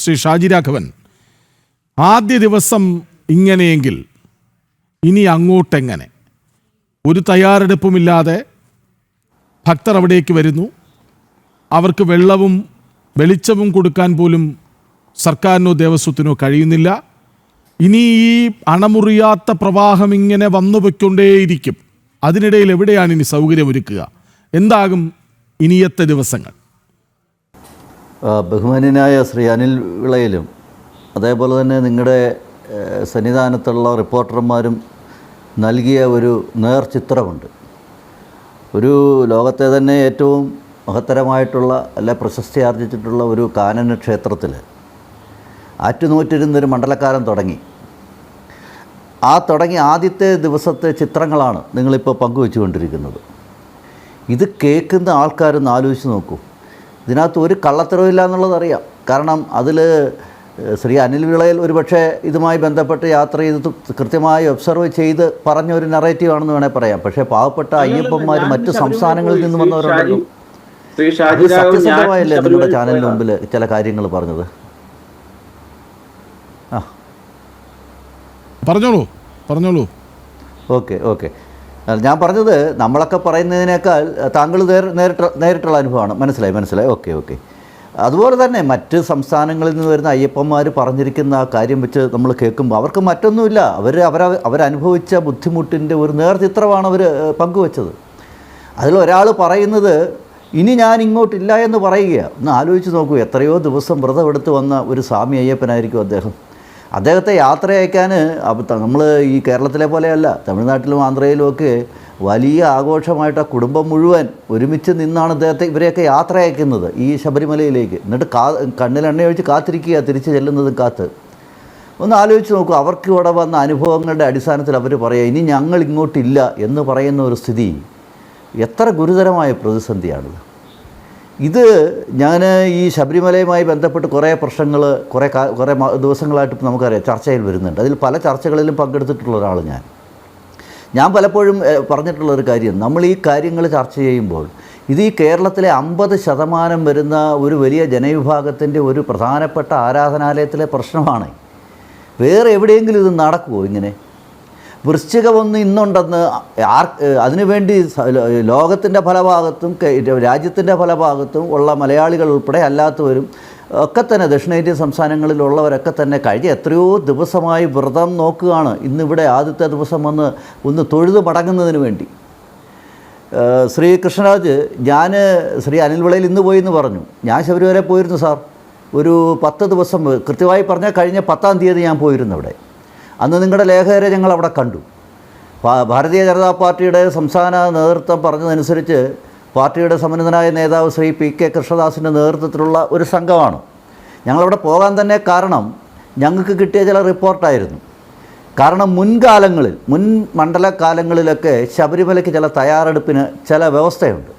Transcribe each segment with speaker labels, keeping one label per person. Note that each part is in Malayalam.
Speaker 1: ശ്രീ ഷാജി രാഘവൻ, ആദ്യ ദിവസം ഇങ്ങനെയെങ്കിൽ ഇനി അങ്ങോട്ടെങ്ങനെ? ഒരു തയ്യാറെടുപ്പുമില്ലാതെ ഭക്തർ അവിടേക്ക് വരുന്നു. അവർക്ക് വെള്ളവും വെളിച്ചവും കൊടുക്കാൻ പോലും സർക്കാരിനോ ദേവസ്വത്തിനോ കഴിയുന്നില്ല. ഇനി ഈ അണമുറിയാത്ത പ്രവാഹം ഇങ്ങനെ വന്നുപോയിക്കൊണ്ടേയിരിക്കും. അതിനിടയിൽ എവിടെയാണ് ഇനി സൗകര്യമൊരുക്കുക? എന്താകും ഇനിയത്തെ ദിവസങ്ങൾ?
Speaker 2: ബഹുമാന്യനായ ശ്രീ അനിൽ വിളയിലും അതേപോലെ തന്നെ നിങ്ങളുടെ സന്നിധാനത്തുള്ള റിപ്പോർട്ടർമാരും നൽകിയ ഒരു നേർചിത്രമുണ്ട്. ഒരു ലോകത്തെ തന്നെ ഏറ്റവും മഹത്തരമായിട്ടുള്ള പ്രശസ്തി ആർജിച്ചിട്ടുള്ള ഒരു കാനന ക്ഷേത്രത്തിൽ ആറ്റുനോറ്റിരുന്നൊരു മണ്ഡലക്കാലം തുടങ്ങി. തുടങ്ങി ആദ്യത്തെ ദിവസത്തെ ചിത്രങ്ങളാണ് നിങ്ങളിപ്പോൾ പങ്കുവെച്ചുകൊണ്ടിരിക്കുന്നത്. ഇത് കേൾക്കുന്ന ആൾക്കാരൊന്ന് ആലോചിച്ച് നോക്കൂ. ഇതിനകത്ത് ഒരു കള്ളത്തരവില്ല എന്നുള്ളതറിയാം. കാരണം അതിൽ ശ്രീ അനിൽ വിളയിൽ ഒരുപക്ഷെ ഇതുമായി ബന്ധപ്പെട്ട് യാത്ര ചെയ്ത് കൃത്യമായി ഒബ്സർവ് ചെയ്ത് പറഞ്ഞൊരു നറേറ്റീവാണെന്ന് വേണേൽ പറയാം. പക്ഷേ പാവപ്പെട്ട അയ്യപ്പന്മാർ മറ്റ് സംസ്ഥാനങ്ങളിൽ നിന്ന് വന്നവരുണ്ടല്ലോ. അത് സത്യസന്ധമായല്ലേ നിങ്ങളുടെ ചാനലിന് മുമ്പിൽ ചില കാര്യങ്ങൾ പറഞ്ഞത്?
Speaker 1: പറഞ്ഞോളൂ.
Speaker 2: ഓക്കെ. ഞാൻ പറഞ്ഞത് നമ്മളൊക്കെ പറയുന്നതിനേക്കാൾ താങ്കൾ നേരിട്ടുള്ള അനുഭവമാണ്. മനസ്സിലായി. ഓക്കെ. അതുപോലെ തന്നെ മറ്റ് സംസ്ഥാനങ്ങളിൽ നിന്ന് വരുന്ന അയ്യപ്പന്മാർ പറഞ്ഞിരിക്കുന്ന ആ കാര്യം വെച്ച് നമ്മൾ കേൾക്കുമ്പോൾ അവർക്ക് മറ്റൊന്നുമില്ല. അവരനുഭവിച്ച ബുദ്ധിമുട്ടിൻ്റെ ഒരു നേർചിത്രമാണ് അവർ പങ്കുവച്ചത്. അതിലൊരാൾ പറയുന്നത് ഇനി ഞാൻ ഇങ്ങോട്ടില്ല എന്ന് പറയുകയാണ്. ഒന്ന് ആലോചിച്ച് നോക്കൂ, എത്രയോ ദിവസം വ്രതമെടുത്ത് വന്ന ഒരു സ്വാമി അയ്യപ്പനായിരിക്കും അദ്ദേഹത്തെ യാത്ര അയക്കാൻ നമ്മൾ ഈ കേരളത്തിലെ പോലെയല്ല, തമിഴ്നാട്ടിലും ആന്ധ്രയിലും ഒക്കെ വലിയ ആഘോഷമായിട്ട് ആ കുടുംബം മുഴുവൻ ഒരുമിച്ച് നിന്നാണ് ഇവരെയൊക്കെ യാത്ര അയക്കുന്നത് ഈ ശബരിമലയിലേക്ക്. എന്നിട്ട് കണ്ണിലെണ്ണ ഒഴിച്ച് കാത്തിരിക്കുക തിരിച്ച് ചെല്ലുന്നതും കാത്ത്. ഒന്ന് ആലോചിച്ച് നോക്കൂ, അവർക്ക് ഇവിടെ വന്ന അനുഭവങ്ങളുടെ അടിസ്ഥാനത്തിൽ അവർ പറയുക ഇനി ഞങ്ങൾ ഇങ്ങോട്ടില്ല എന്ന് പറയുന്ന ഒരു സ്ഥിതി എത്ര ഗുരുതരമായ പ്രതിസന്ധിയാണിത്. ഇത് ഞാൻ ഈ ശബരിമലയുമായി ബന്ധപ്പെട്ട് കുറേ പ്രശ്നങ്ങൾ കുറേ ദിവസങ്ങളായിട്ട് നമുക്കറിയാം ചർച്ചയിൽ വരുന്നുണ്ട്. അതിൽ പല ചർച്ചകളിലും പങ്കെടുത്തിട്ടുള്ള ഒരാൾ ഞാൻ പലപ്പോഴും പറഞ്ഞിട്ടുള്ളൊരു കാര്യം, നമ്മൾ ഈ കാര്യങ്ങൾ ചർച്ച ചെയ്യുമ്പോൾ ഇത് ഈ കേരളത്തിലെ 50% വരുന്ന ഒരു വലിയ ജനവിഭാഗത്തിൻ്റെ ഒരു പ്രധാനപ്പെട്ട ആരാധനാലയത്തിലെ പ്രശ്നമാണ്. വേറെ എവിടെയെങ്കിലും ഇത് നടക്കുമോ? ഇങ്ങനെ വൃശ്ചികമൊന്ന് ഇന്നുണ്ടെന്ന് അതിനുവേണ്ടി ലോകത്തിൻ്റെ പല ഭാഗത്തും രാജ്യത്തിൻ്റെ പല ഭാഗത്തും ഉള്ള മലയാളികൾ ഉൾപ്പെടെ അല്ലാത്തവരും ഒക്കെ തന്നെ ദക്ഷിണേന്ത്യൻ സംസ്ഥാനങ്ങളിലുള്ളവരൊക്കെ തന്നെ കഴിഞ്ഞ എത്രയോ ദിവസമായി വ്രതം നോക്കുകയാണ്. ഇന്നിവിടെ ആദ്യത്തെ ദിവസം ഒന്ന് തൊഴുത് മടങ്ങുന്നതിന് വേണ്ടി. ശ്രീ കൃഷ്ണരാജ്, ഞാൻ ശ്രീ അനിൽ വിളയിൽ ഇന്ന് പോയി എന്ന് പറഞ്ഞു. ഞാൻ ശബരിമല പോയിരുന്നു സാർ. ഒരു 10 ദിവസം കൃത്യമായി പറഞ്ഞാൽ കഴിഞ്ഞ 10-ാം തീയതി ഞാൻ പോയിരുന്നു അവിടെ. അന്ന് നിങ്ങളുടെ ലേഖകരെ ഞങ്ങൾ അവിടെ കണ്ടു. ഭാരതീയ ജനതാ പാർട്ടിയുടെ സംസ്ഥാന നേതൃത്വം പറഞ്ഞതനുസരിച്ച് പാർട്ടിയുടെ സമന്വിതനായ നേതാവ് ശ്രീ PK കൃഷ്ണദാസിൻ്റെ നേതൃത്വത്തിലുള്ള ഒരു സംഘമാണ്. ഞങ്ങളവിടെ പോകാൻ തന്നെ കാരണം ഞങ്ങൾക്ക് കിട്ടിയ ചില റിപ്പോർട്ടായിരുന്നു. കാരണം മുൻ മണ്ഡലകാലങ്ങളിലൊക്കെ ശബരിമലയ്ക്ക് ചില തയ്യാറെടുപ്പിന് ചില വ്യവസ്ഥയുണ്ട്.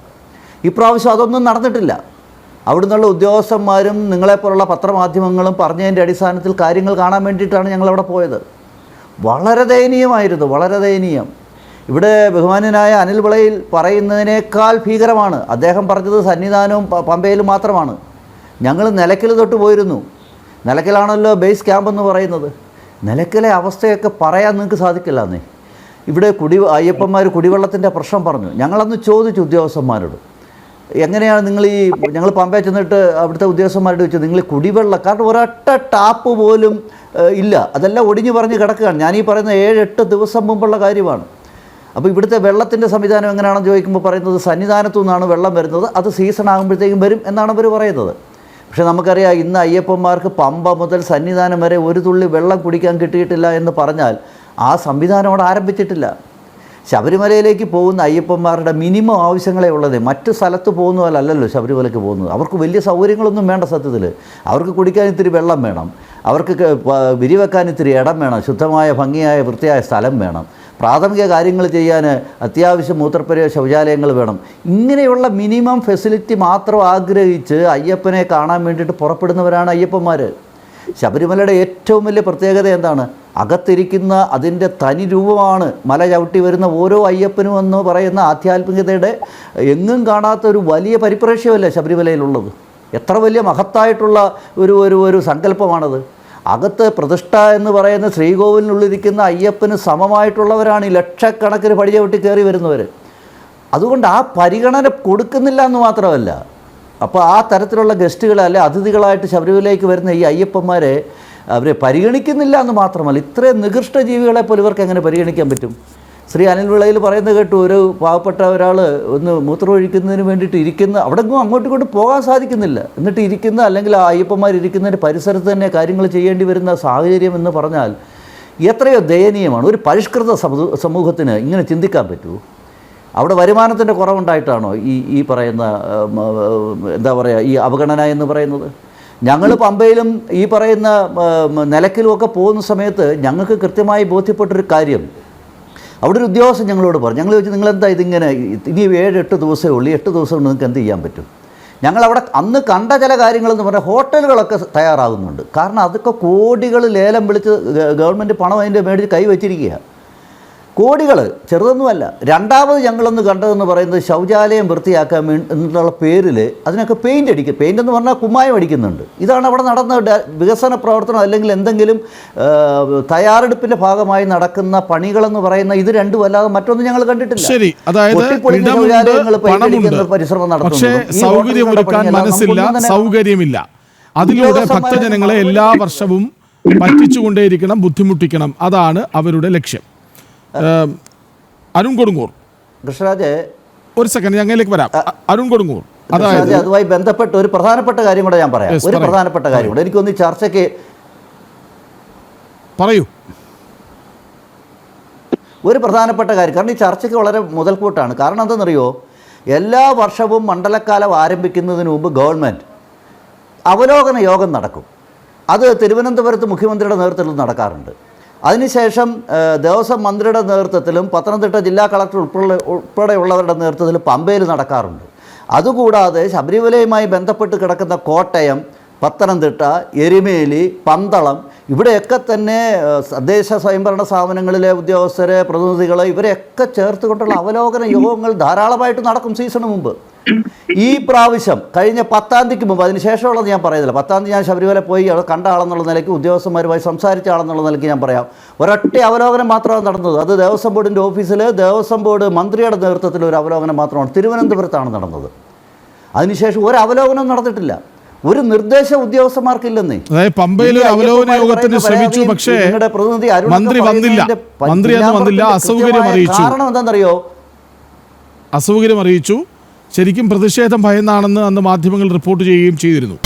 Speaker 2: ഇപ്രാവശ്യം അതൊന്നും നടന്നിട്ടില്ല. അവിടെ നിന്നുള്ള ഉദ്യോഗസ്ഥന്മാരും നിങ്ങളെപ്പോലുള്ള പത്രമാധ്യമങ്ങളും പറഞ്ഞതിൻ്റെ അടിസ്ഥാനത്തിൽ കാര്യങ്ങൾ കാണാൻ വേണ്ടിയിട്ടാണ് ഞങ്ങളവിടെ പോയത്. വളരെ ദയനീയം. ഇവിടെ ബഹുമാന്യനായ അനിൽ വിളയിൽ പറയുന്നതിനേക്കാൾ ഭീകരമാണ്. അദ്ദേഹം പറഞ്ഞത് സന്നിധാനവും പമ്പയിലും മാത്രമാണ്. ഞങ്ങൾ നിലയ്ക്കൽ തൊട്ട് പോയിരുന്നു. നിലയ്ക്കലാണല്ലോ ബേസ് ക്യാമ്പ് എന്ന് പറയുന്നത്. നിലയ്ക്കലെ അവസ്ഥയൊക്കെ പറയാൻ നിങ്ങൾക്ക് സാധിക്കില്ല. ഇവിടെ അയ്യപ്പന്മാർ കുടിവെള്ളത്തിൻ്റെ പ്രശ്നം പറഞ്ഞു. ഞങ്ങളന്ന് ചോദിച്ചു ഉദ്യോഗസ്ഥന്മാരോട്, എങ്ങനെയാണ് ഞങ്ങൾ പമ്പയിൽ ചെന്നിട്ട് അവിടുത്തെ ഉദ്യോഗസ്ഥന്മാരോട് ചോദിച്ചു, നിങ്ങൾ കുടിവെള്ളം, കാരണം ഒരൊറ്റ ടാപ്പ് പോലും ഇല്ല, അതെല്ലാം ഒടിഞ്ഞു പറഞ്ഞ് കിടക്കുകയാണ്. ഞാനീ പറയുന്ന 7-8 ദിവസം മുമ്പുള്ള കാര്യമാണ്. അപ്പോൾ ഇവിടുത്തെ വെള്ളത്തിൻ്റെ സംവിധാനം എങ്ങനെയാണെന്ന് ചോദിക്കുമ്പോൾ പറയുന്നത് സന്നിധാനത്തു നിന്നാണ് വെള്ളം വരുന്നത്, അത് സീസൺ ആകുമ്പോഴത്തേക്കും വരും എന്നാണ് അവർ പറയുന്നത്. പക്ഷേ നമുക്കറിയാം ഇന്ന് അയ്യപ്പന്മാർക്ക് പമ്പ മുതൽ സന്നിധാനം വരെ ഒരു തുള്ളി വെള്ളം കുടിക്കാൻ കിട്ടിയിട്ടില്ല എന്ന് പറഞ്ഞാൽ ആ സംവിധാനം അവിടെ ആരംഭിച്ചിട്ടില്ല. ശബരിമലയിലേക്ക് പോകുന്ന അയ്യപ്പന്മാരുടെ മിനിമം ആവശ്യങ്ങളേ ഉള്ളത്. മറ്റ് സ്ഥലത്ത് പോകുന്ന പോലെ അല്ലല്ലോ ശബരിമലയ്ക്ക് പോകുന്നത്. അവർക്ക് വലിയ സൗകര്യങ്ങളൊന്നും വേണ്ട. സത്യത്തിൽ അവർക്ക് കുടിക്കാൻ ഇത്തിരി വെള്ളം വേണം, അവർക്ക് വിരിവെക്കാൻ ഇത്തിരി ഇടം വേണം, ശുദ്ധമായ ഭംഗിയായ വൃത്തിയായ സ്ഥലം വേണം, പ്രാഥമിക കാര്യങ്ങൾ ചെയ്യാൻ അത്യാവശ്യം മൂത്രപ്പുര ശൗചാലയങ്ങൾ വേണം. ഇങ്ങനെയുള്ള മിനിമം ഫെസിലിറ്റി മാത്രം ആഗ്രഹിച്ച് അയ്യപ്പനെ കാണാൻ വേണ്ടിയിട്ട് പുറപ്പെടുന്നവരാണ് അയ്യപ്പന്മാർ. ശബരിമലയുടെ ഏറ്റവും വലിയ പ്രത്യേകത എന്താണ്? അകത്തിരിക്കുന്ന അതിൻ്റെ തനി രൂപമാണ് മല ചവിട്ടി വരുന്ന ഓരോ അയ്യപ്പനും എന്ന് പറയുന്ന ആധ്യാത്മികതയുടെ എങ്ങും കാണാത്ത ഒരു വലിയ പരിപ്രേക്ഷ്യമല്ലേ ശബരിമലയിലുള്ളത്. എത്ര വലിയ മഹത്തായിട്ടുള്ള ഒരു സങ്കല്പമാണത്. അകത്ത് പ്രതിഷ്ഠ എന്ന് പറയുന്ന ശ്രീകോവിലിനുള്ളിരിക്കുന്ന അയ്യപ്പന് സമമായിട്ടുള്ളവരാണ് ഈ ലക്ഷക്കണക്കിന് പടിചവിട്ടി കയറി വരുന്നവർ. അതുകൊണ്ട് ആ പരിഗണന കൊടുക്കുന്നില്ല എന്ന് മാത്രമല്ല, അപ്പോൾ ആ തരത്തിലുള്ള ഗസ്റ്റുകളെ അല്ലെ അതിഥികളായിട്ട് ശബരിമലയിലേക്ക് വരുന്ന ഈ അയ്യപ്പന്മാരെ അവരെ പരിഗണിക്കുന്നില്ല എന്ന് മാത്രമല്ല, ഇത്രയും നികൃഷ്ട ജീവികളെ പോലും ഇവർക്ക് എങ്ങനെ പരിഗണിക്കാൻ പറ്റും? ശ്രീ അനിൽ വിളയിൽ പറയുന്നത് കേട്ടു, ഒരു പാവപ്പെട്ട ഒരാൾ ഒന്ന് മൂത്രമൊഴിക്കുന്നതിന് വേണ്ടിയിട്ട് ഇരിക്കുന്ന അവിടെങ്ങും അങ്ങോട്ടും ഇങ്ങോട്ടും പോകാൻ സാധിക്കുന്നില്ല, എന്നിട്ട് ഇരിക്കുന്ന അല്ലെങ്കിൽ ആ അയ്യപ്പന്മാർ ഇരിക്കുന്നതിൻ്റെ പരിസരത്ത് തന്നെ കാര്യങ്ങൾ ചെയ്യേണ്ടി വരുന്ന സാഹചര്യം എന്ന് പറഞ്ഞാൽ എത്രയോ ദയനീയമാണ്. ഒരു പരിഷ്കൃത സമൂഹത്തിന് ഇങ്ങനെ ചിന്തിക്കാൻ പറ്റുമോ? അവിടെ വരുമാനത്തിൻ്റെ കുറവുണ്ടായിട്ടാണോ ഈ പറയുന്ന എന്താ പറയുക ഈ അവഗണന എന്ന് പറയുന്നത്? ഞങ്ങൾ പമ്പയിലും ഈ പറയുന്ന നിലയ്ക്കലുമൊക്കെ പോകുന്ന സമയത്ത് ഞങ്ങൾക്ക് കൃത്യമായി ബോധ്യപ്പെട്ടൊരു കാര്യം, അവിടെ ഒരു ഉദ്യോഗസ്ഥൻ ഞങ്ങളോട് പറഞ്ഞു. ഞങ്ങൾ ചോദിച്ചു, നിങ്ങളെന്താ ഇതിങ്ങനെ, ഇനി 7-8 ദിവസമേ ഉള്ളൂ, 8 ദിവസം കൊണ്ട് നിങ്ങൾക്ക് എന്ത് ചെയ്യാൻ പറ്റും? ഞങ്ങളവിടെ അന്ന് കണ്ട ചില കാര്യങ്ങളെന്ന് പറഞ്ഞാൽ ഹോട്ടലുകളൊക്കെ തയ്യാറാകുന്നുണ്ട്. കാരണം അതൊക്കെ കോടികൾ ലേലം വിളിച്ച് ഗവൺമെൻറ് പണം അതിൻ്റെ മേടിച്ച് കൈവച്ചിരിക്കുക, കോടികൾ, ചെറുതൊന്നുമല്ല. രണ്ടാമത് ഞങ്ങളൊന്ന് കണ്ടതെന്ന് പറയുന്നത് ശൗചാലയം വൃത്തിയാക്കാൻ എന്നുള്ള പേരിൽ അതിനൊക്കെ പെയിൻ്റ് അടിക്കുക. പെയിൻ്റ് എന്ന് പറഞ്ഞാൽ കുമ്മായം അടിക്കുന്നുണ്ട്. ഇതാണ് അവിടെ നടന്ന വികസന പ്രവർത്തനം അല്ലെങ്കിൽ എന്തെങ്കിലും തയ്യാറെടുപ്പിൻ്റെ ഭാഗമായി നടക്കുന്ന പണികളെന്ന് പറയുന്ന ഇത് രണ്ടും അല്ലാതെ മറ്റൊന്നും ഞങ്ങൾ കണ്ടിട്ടില്ല.
Speaker 1: ശരി, അതായത്
Speaker 2: പരിശ്രമം
Speaker 1: പക്ഷേ സൗകര്യമൊരുക്കാൻ മനസ്സില്ല, സൗകര്യമില്ല. അതിലൂടെ ഭക്തജനങ്ങളെ എല്ലാ വർഷവും പറ്റിച്ചുകൊണ്ടേയിരിക്കണം, ബുദ്ധിമുട്ടിക്കണം. അതാണ് അവരുടെ ലക്ഷ്യം. അരുൺ കൊടുങ്ങൂർ,
Speaker 2: കൃഷ്ണരാജ്
Speaker 1: ഒരു സെക്കൻഡ് ഞങ്ങളിലേക്ക് വരാം. അരുൺ കൊടുങ്ങൂർ, അതായത്
Speaker 2: അതുമായി ബന്ധപ്പെട്ട് ഒരു പ്രധാനപ്പെട്ട കാര്യം കൂടെ ഞാൻ പറയാം. ഒരു പ്രധാനപ്പെട്ട കാര്യം കൂടെ എനിക്കൊന്ന് ചർച്ചയ്ക്ക്
Speaker 1: പറയൂ.
Speaker 2: ഒരു പ്രധാനപ്പെട്ട കാര്യം, കാരണം ഈ ചർച്ചയ്ക്ക് വളരെ മുതൽക്കൂട്ടാണ്. കാരണം എന്താണെന്നറിയോ, എല്ലാ വർഷവും മണ്ഡലക്കാലം ആരംഭിക്കുന്നതിന് മുമ്പ് ഗവൺമെൻറ് അവലോകന യോഗം നടക്കും. അത് തിരുവനന്തപുരത്ത് മുഖ്യമന്ത്രിയുടെ നേതൃത്വത്തിൽ നടക്കാറുണ്ട്. അതിനുശേഷം ദേവസ്വം മന്ത്രിയുടെ നേതൃത്വത്തിലും പത്തനംതിട്ട ജില്ലാ കളക്ടർ ഉൾപ്പെടെയുള്ളവരുടെ നേതൃത്വത്തിലും പമ്പയിൽ നടക്കാറുണ്ട്. അതുകൂടാതെ ശബരിമലയുമായി ബന്ധപ്പെട്ട് കിടക്കുന്ന കോട്ടയം, പത്തനംതിട്ട, എരുമേലി, പന്തളം ഇവിടെയൊക്കെ തന്നെ തദ്ദേശ സ്വയംഭരണ സ്ഥാപനങ്ങളിലെ ഉദ്യോഗസ്ഥരെ, പ്രതിനിധികളെ ഇവരെയൊക്കെ ചേർത്തുകൊണ്ടുള്ള അവലോകന യോഗങ്ങൾ ധാരാളമായിട്ട് നടക്കും സീസണിന് മുമ്പ്. ഈ പ്രാവശ്യം കഴിഞ്ഞ 10-ാം തീയതിക്ക് മുമ്പ്, അതിന് ശേഷമുള്ളത് ഞാൻ പറയുന്നില്ല, 10-ാം തീയതി ഞാൻ ശബരിമല പോയി അവിടെ കണ്ട ആളെന്നുള്ള നിലയ്ക്ക്, ഉദ്യോഗസ്ഥന്മാരുമായി സംസാരിച്ച ആളെന്നുള്ള നിലയ്ക്ക് ഞാൻ പറയാം, ഒരൊറ്റ അവലോകനം മാത്രമാണ് നടന്നത്. അത് ദേവസ്വം ബോർഡിൻ്റെ ഓഫീസിൽ ദേവസ്വം ബോർഡ് മന്ത്രിയുടെ നേതൃത്വത്തിൽ ഒരു അവലോകനം മാത്രമാണ് തിരുവനന്തപുരത്താണ് നടന്നത്. അതിനുശേഷം ഒരു അവലോകനം നടന്നിട്ടില്ല, ഒരു നിർദ്ദേശം ഉദ്യോഗസ്ഥന്മാർക്കില്ലെന്നേ.
Speaker 1: പമ്പയിൽ അവലോകന യോഗത്തിന് ശ്രമിച്ചു, പക്ഷേ
Speaker 2: പ്രതിനിധി
Speaker 1: മന്ത്രി വന്നില്ല.
Speaker 2: കാരണം എന്താണെന്നറിയോ,
Speaker 1: അസൗകര്യം അറിയിച്ചു. ശരിക്കും പ്രതിഷേധം ഭയന്നാണെന്ന് അന്ന് മാധ്യമങ്ങൾ റിപ്പോർട്ട് ചെയ്യുകയും ചെയ്തിരുന്നു.